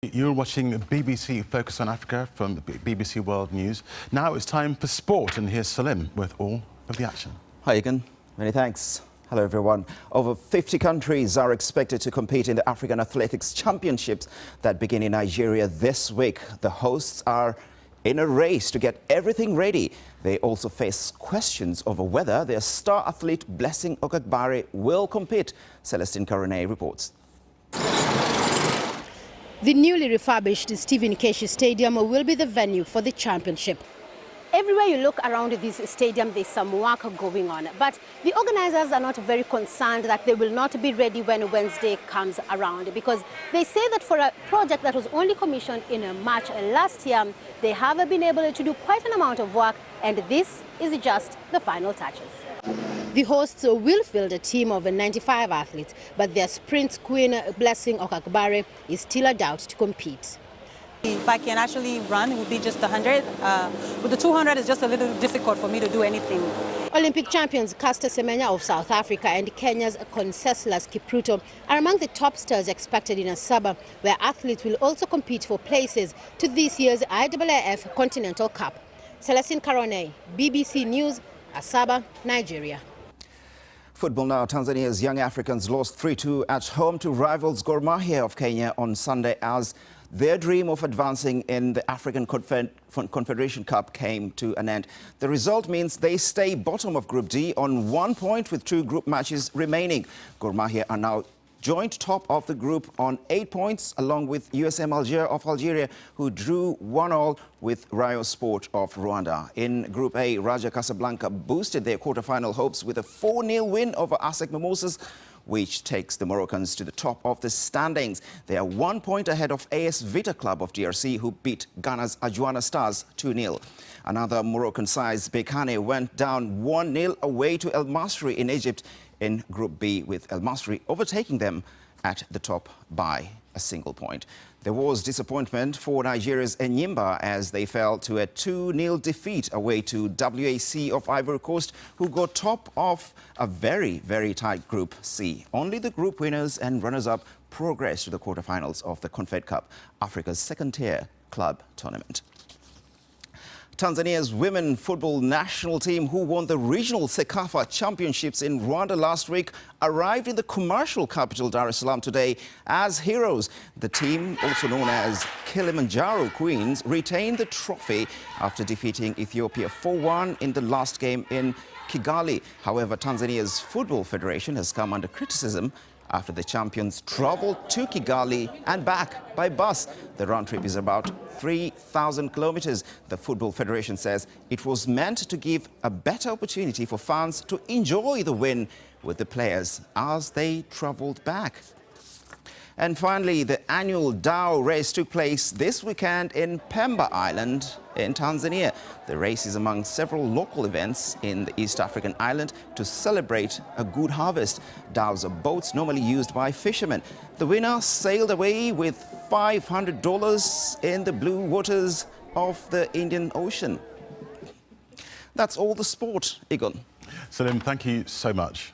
You're watching BBC Focus on Africa from BBC World News. Now it's time for sport, and here's Salim with all of the action. Hi, Egan. Many thanks. Hello, everyone. Over 50 countries are expected to compete in the African Athletics Championships that begin in Nigeria this week. The hosts are in a race to get everything ready. They also face questions over whether their star athlete Blessing Okagbare will compete. Celestine Karone reports. The newly refurbished Stephen Keshi Stadium will be the venue for the championship. Everywhere you look around this stadium, there's some work going on. But the organizers are not very concerned that they will not be ready when Wednesday comes around, because they say that for a project that was only commissioned in March last year, they have been able to do quite an amount of work, and this is just the final touches. The hosts will field a team of 95 athletes, but their sprint queen, Blessing Okagbare, is still a doubt to compete. If I can actually run, it would be just 100. With the 200, it's just a little difficult for me to do anything. Olympic champions Caster Semenya of South Africa and Kenya's Conseslus Kipruto are among the top stars expected in Asaba, where athletes will also compete for places to this year's IAAF Continental Cup. Celestine Karone, BBC News, Asaba, Nigeria. Football now. Tanzania's young Africans lost 3-2 at home to rivals Gor Mahia of Kenya on Sunday as their dream of advancing in the African Confederation Cup came to an end. The result means they stay bottom of Group D on 1 point with 2 group matches remaining. Gor Mahia are now joint top of the group on 8 points, along with USM Alger of Algeria, who drew 1-1 with Rayo Sport of Rwanda. In Group A, Raja Casablanca boosted their quarter-final hopes with a 4-0 win over ASEC Mimosas, which takes the Moroccans to the top of the standings. They are 1 point ahead of AS Vita Club of DRC, who beat Ghana's Ajuana Stars 2-0. Another Moroccan side, Bekane, went down 1-0 away to El Masri in Egypt in Group B, with El Masri overtaking them at the top by a single point. There was disappointment for Nigeria's Enyimba as they fell to a 2-0 defeat away to WAC of Ivory Coast, who got top of a very, very tight Group C. Only the group winners and runners-up progressed to the quarterfinals of the Confed Cup, Africa's second-tier club tournament. Tanzania's women football national team, who won the regional Sekafa championships in Rwanda last week, arrived in the commercial capital Dar es Salaam today as heroes. The team, also known as Kilimanjaro Queens, retained the trophy after defeating Ethiopia 4-1 in the last game in Kigali. However, Tanzania's Football Federation has come under criticism after the champions traveled to Kigali and back by bus. The round trip is about 3,000 kilometers. The Football Federation says it was meant to give a better opportunity for fans to enjoy the win with the players as they traveled back. And finally, the annual Dao race took place this weekend in Pemba Island in Tanzania. The race is among several local events in the East African island to celebrate a good harvest. Daos are boats normally used by fishermen. The winner sailed away with $500 in the blue waters of the Indian Ocean. That's all the sport, Egon. Salim, thank you so much.